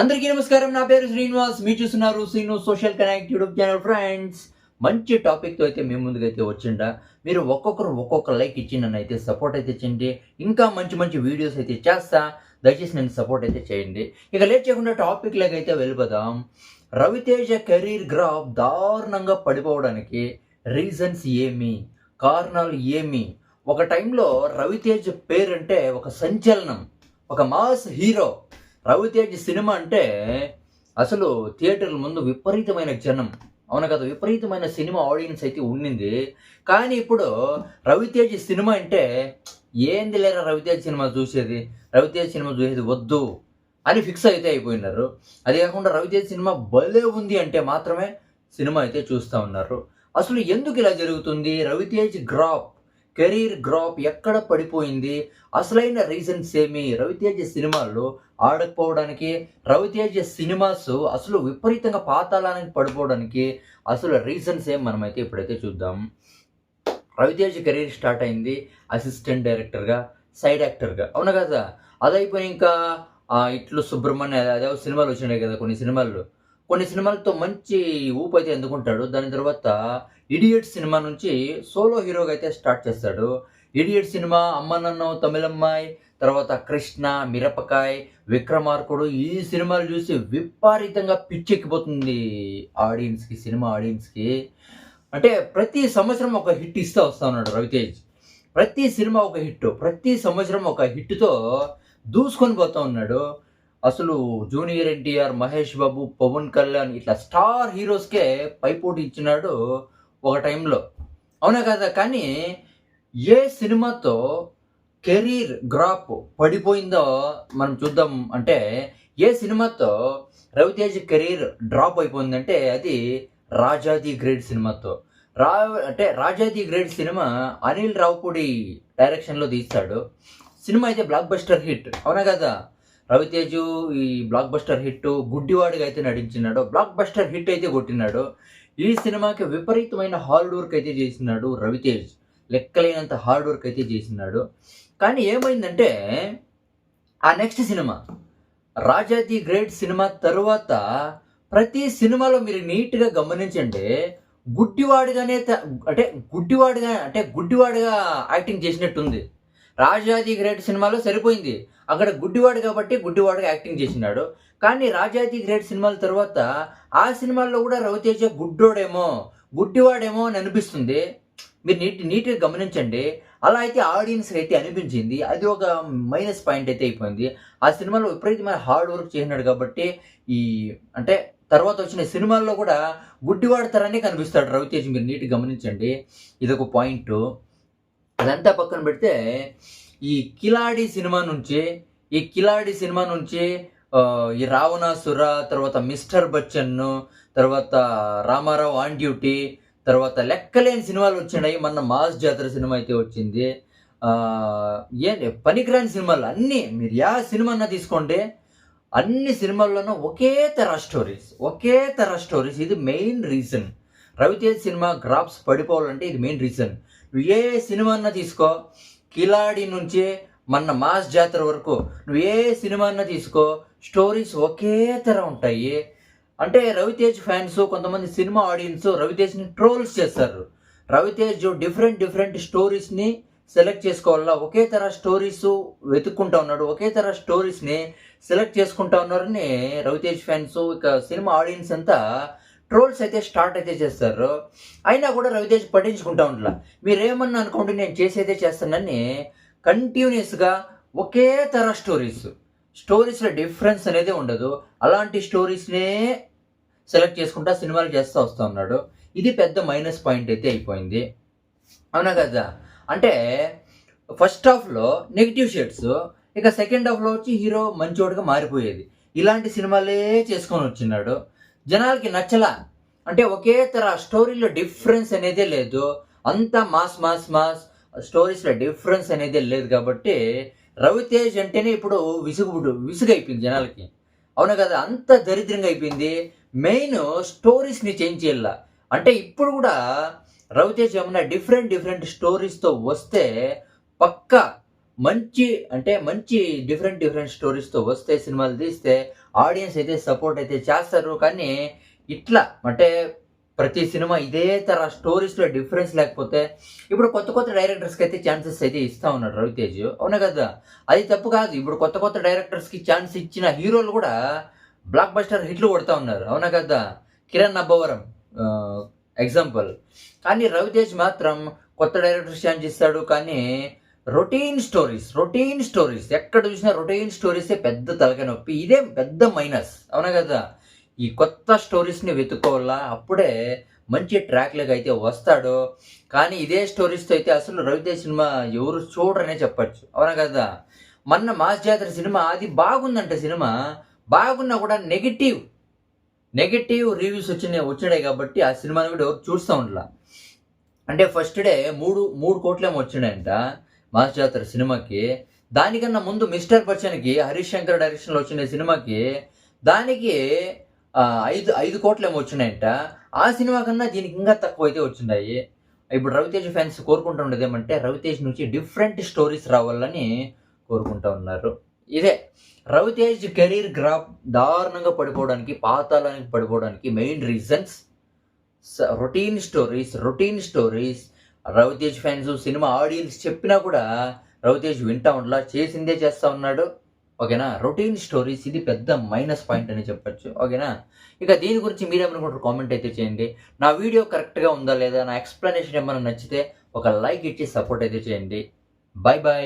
అందరికీ నమస్కారం. నా పేరు శ్రీనివాస్. మీరు చూస్తున్నారు Srinu social connect YouTube channel. Friends, మంచి టాపిక్తో అయితే మేము ముందుకైతే వచ్చిండా. మీరు ఒక్కొక్కరు ఒక్కొక్క లైక్ ఇచ్చి నన్ను అయితే సపోర్ట్ అయితే చేయండి. ఇంకా మంచి మంచి వీడియోస్ అయితే చేస్తా. దయచేసి నన్ను సపోర్ట్ అయితే చేయండి. ఇక లేట్ చేయకుండా టాపిక్ లాగా అయితే వెళ్ళిపోదాం. రవితేజ కెరీర్ గ్రాఫ్ దారుణంగా పడిపోవడానికి రీజన్స్ ఏమి, కారణాలు ఏమి? ఒక టైంలో రవితేజ పేరంటే ఒక సంచలనం, ఒక మాస్ హీరో. రవితేజ్ సినిమా అంటే అసలు థియేటర్ల ముందు విపరీతమైన జనం, అవును కదా, విపరీతమైన సినిమా ఆడియన్స్ అయితే ఉండింది. కానీ ఇప్పుడు రవితేజ్ సినిమా అంటే ఏంది లేరా రవితేజ్ సినిమా చూసేది, రవితేజ్ సినిమా చూసేది వద్దు అని ఫిక్స్ అయితే అయిపోయినారు. అదే కాకుండా రవితేజ్ సినిమా భలే ఉంది అంటే మాత్రమే సినిమా అయితే చూస్తూ ఉన్నారు. అసలు ఎందుకు ఇలా జరుగుతుంది? రవితేజ్ కెరీర్ గ్రాఫ్ ఎక్కడ పడిపోయింది? అసలైన రీజన్స్ ఏమి? రవితేజ సినిమాలు ఆడకపోవడానికి, రవితేజ సినిమాస్ అసలు విపరీతంగా పాతాళానికి పడిపోవడానికి అసలు రీజన్స్ ఏం మనమైతే ఇప్పుడైతే చూద్దాం. రవితేజ కెరీర్ స్టార్ట్ అయింది అసిస్టెంట్ డైరెక్టర్గా, సైడ్ యాక్టర్గా, అవునా కదా. అదైపోయి ఇంకా ఇట్లు సుబ్రహ్మణ్య అదే సినిమాలు వచ్చినాయి కదా, కొన్ని సినిమాలతో మంచి ఊపు అయితే ఎందుకుంటాడు. దాని తర్వాత ఇడియట్ సినిమా నుంచి సోలో హీరోగా అయితే స్టార్ట్ చేస్తాడు. ఇడియట్ సినిమా, అమ్మ నన్ను, తమిళమ్మాయి, తర్వాత కృష్ణ, మిరపకాయ్, విక్రమార్కుడు, ఈ సినిమాలు చూసి విపరీతంగా పిచ్చెక్కిపోతుంది సినిమా ఆడియన్స్కి. అంటే ప్రతి సంవత్సరం ఒక హిట్ ఇస్తూ వస్తూ ఉన్నాడు రవితేజ్. ప్రతి సినిమా ఒక హిట్, ప్రతి సంవత్సరం ఒక హిట్తో దూసుకొని పోతూ ఉన్నాడు. అసలు జూనియర్ ఎన్టీఆర్, మహేష్ బాబు, పవన్ కళ్యాణ్ ఇట్లా స్టార్ హీరోస్కే పైపోటీ ఇచ్చినాడు ఒక టైంలో, అవునా కదా. కానీ ఏ సినిమాతో కెరీర్ గ్రాఫ్ పడిపోయిందో మనం చూద్దాం. అంటే ఏ సినిమాతో రవితేజ్ కెరీర్ డ్రాప్ అయిపోయిందంటే అది రాజాది గ్రేట్ సినిమాతో. రాజాది గ్రేట్ సినిమా అనిల్ రావుపూడి డైరెక్షన్లో తీస్తాడు. సినిమా అయితే బ్లాక్ బస్టర్ హిట్, అవునా కదా. రవితేజు ఈ బ్లాక్ బస్టర్ హిట్ గుడ్డివాడిగా అయితే నటించినాడు, బ్లాక్ బస్టర్ హిట్ అయితే కొట్టినాడు. ఈ సినిమాకి విపరీతమైన హార్డ్ వర్క్ అయితే చేసినాడు రవితేజ్, లెక్కలేనంత హార్డ్ వర్క్ అయితే చేసినాడు. కానీ ఏమైందంటే ఆ నెక్స్ట్ సినిమా రాజాది గ్రేట్ సినిమా తరువాత ప్రతి సినిమాలో మీరు నీట్గా గమనించండి, గుడ్డివాడిగా యాక్టింగ్ చేసినట్టుంది. రాజాది గ్రేట్ సినిమాలో సరిపోయింది, అక్కడ గుడ్డివాడు కాబట్టి గుడ్డివాడుగా యాక్టింగ్ చేసినాడు. కానీ రాజాది గ్రేట్ సినిమాల తర్వాత ఆ సినిమాల్లో కూడా రవితేజ గుడ్డివాడేమో అని అనిపిస్తుంది. మీరు నీట్గా గమనించండి. అలా అయితే ఆడియన్స్కి అయితే అనిపించింది. అది ఒక మైనస్ పాయింట్ అయితే అయిపోయింది. ఆ సినిమాలో విపరీతమైన హార్డ్ వర్క్ చేసినాడు కాబట్టి తర్వాత వచ్చిన సినిమాల్లో కూడా గుడ్డివాడు తరాన్ని కనిపిస్తాడు రవితేజ్. మీరు నీట్గా గమనించండి, ఇదొక పాయింట్. అదంతా పక్కన పెడితే ఈ కిలాడి సినిమా నుంచి ఈ రావణాసుర, తర్వాత మిస్టర్ బచ్చన్, తర్వాత రామారావు ఆన్ డ్యూటీ, తర్వాత లెక్కలేని సినిమాలు వచ్చినాయి. మొన్న మాస్ జాతర సినిమా అయితే వచ్చింది. పనికిరాని సినిమాలు అన్నీ, మీరు యా సినిమా అన్నా తీసుకోండి, అన్ని సినిమాల్లోనూ ఒకే తర స్టోరీస్. ఇది main reason. Ravi Teja cinema graphs పడిపోవాలంటే ఇది మెయిన్ రీజన్. ఏ సినిమా అన్నా తీసుకో, కిలాడి నుంచి మన మాస్ జాతర వరకు నువ్వు ఏ సినిమా అన్నా తీసుకో, స్టోరీస్ ఒకే తర ఉంటాయి. అంటే రవితేజ్ ఫ్యాన్స్, కొంతమంది సినిమా ఆడియన్స్ రవితేజ్ని ట్రోల్స్ చేస్తారు. రవితేజ్ డిఫరెంట్ స్టోరీస్ని సెలెక్ట్ చేసుకోవాలా, ఒకే తర స్టోరీస్ వెతుక్కుంటా ఉన్నాడు, ఒకే తర స్టోరీస్ని సెలెక్ట్ చేసుకుంటా ఉన్నారని రవితేజ్ ఫ్యాన్స్, ఇక సినిమా ఆడియన్స్ అంతా ట్రోల్స్ అయితే స్టార్ట్ అయితే చేస్తారు. అయినా కూడా రవితేజ్ పట్టించుకుంటా ఉండాల. మీరేమన్నా అనుకోండి, నేను చేసేదే చేస్తానని కంటిన్యూస్గా ఒకే తర స్టోరీస్లో డిఫరెన్స్ అనేది ఉండదు. అలాంటి స్టోరీస్నే సెలెక్ట్ చేసుకుంటా సినిమాలు చేస్తూ వస్తూ ఉన్నాడు. ఇది పెద్ద మైనస్ పాయింట్ అయితే అయిపోయింది, అవునా కదా. అంటే ఫస్ట్ హాఫ్లో నెగిటివ్ షేడ్స్, ఇక సెకండ్ హాఫ్లో వచ్చి హీరో మంచోడుగా మారిపోయేది. ఇలాంటి సినిమాలే చేసుకొని వచ్చినాడు. జనాలకి నచ్చలా. అంటే ఒకే తర స్టోరీలో డిఫరెన్స్ అనేదే లేదు, అంతా మాస్ స్టోరీస్లో డిఫరెన్స్ అనేదే లేదు. కాబట్టి రవితేజ్ అంటేనే ఇప్పుడు విసుగైపోయింది జనాలకి, అవునా కదా. అంత దరిద్రంగా అయిపోయింది. మెయిన్ స్టోరీస్ని చేంజ్ చేయాల. అంటే ఇప్పుడు కూడా రవితేజ్ ఏమన్నా డిఫరెంట్ స్టోరీస్తో వస్తే పక్కా మంచి డిఫరెంట్ స్టోరీస్తో వస్తే సినిమాలు తీస్తే ఆడియన్స్ అయితే సపోర్ట్ అయితే చేస్తారు. కానీ ఇట్లా అంటే ప్రతి సినిమా ఇదే తర స్టోరీస్‌లో డిఫరెన్స్ లేకపోతే ఇప్పుడు కొత్త కొత్త డైరెక్టర్స్‌కి అయితే ఛాన్సెస్ అయితే ఇస్తా ఉన్నాడు రవితేజ్. అవునా కదా! అది తప్పు కాదు. ఇప్పుడు కొత్త కొత్త డైరెక్టర్స్‌కి ఛాన్స్ ఇచ్చిన హీరోలు కూడా బ్లాక్ బస్టర్ హిట్లు కొడతా ఉన్నారు. అవునా కదా! కిరణ్ అబ్బవరం ఎగ్జాంపుల్. కానీ రవితేజ్ మాత్రం కొత్త డైరెక్టర్స్ ఛాన్స్ ఇస్తాడు. కానీ రొటీన్ స్టోరీస్ ఎక్కడ చూసినా రొటీన్ స్టోరీసే పెద్ద తలకాయ నొప్పి. ఇదే పెద్ద మైనస్. అవునా కదా! ఈ కొత్త స్టోరీస్‌ని వెతుక్కోవాలా. అప్పుడే మంచి ట్రాక్‌లోకి అయితే వస్తాడు. కానీ ఇదే స్టోరీస్‌తో అయితే అసలు రవితేజ్ సినిమా ఎవరు చూడరనే చెప్పొచ్చు. అవునా కదా! మొన్న 'మాస్ జాతర' సినిమా అది బాగుందంట సినిమా. బాగున్నా కూడా నెగెటివ్ రివ్యూస్ వచ్చినాయి కాబట్టి ఆ సినిమాని కూడా ఎవరు చూస్తా ఉండలా. అంటే ఫస్ట్ డే 3 కోట్లేమో వచ్చినాయంట 'మాస్ జాతర' సినిమాకి. దానికన్నా ముందు 'మిస్టర్ బచ్చన్‌కి' హరీష్ శంకర్ డైరెక్షన్‌లో వచ్చిన సినిమాకి దానికి 5 కోట్లేమో వచ్చినాయంట. ఆ సినిమా కన్నా దీనికి ఇంకా తక్కువైతే వచ్చినాయి. ఇప్పుడు రవితేజ్ ఫ్యాన్స్ కోరుకుంటూ ఉండేదేమంటే రవితేజ్ నుంచి డిఫరెంట్ స్టోరీస్ రావాలని కోరుకుంటా ఉన్నారు. ఇదే రవితేజ్ కెరీర్ గ్రాఫ్ దారుణంగా పడిపోవడానికి, పాతాళానికి పడిపోవడానికి main reasons routine stories. Ravi Teja fans, cinema audience చెప్పినా కూడా రవితేజ్ వింటా ఉండలా. చేసిందే చేస్తా ఉన్నాడు. ఓకేనా? రొటీన్ స్టోరీస్ ఇది పెద్ద మైనస్ పాయింట్ అని చెప్పొచ్చు. ఓకేనా? ఇక దీని గురించి మీరేమనుకుంటారు కామెంట్ అయితే చేయండి. నా వీడియో కరెక్ట్‌గా ఉందా లేదా? నా ఎక్స్‌ప్లనేషన్ ఏమన్నా నచ్చితే ఒక లైక్ ఇచ్చి సపోర్ట్ అయితే చేయండి. బై.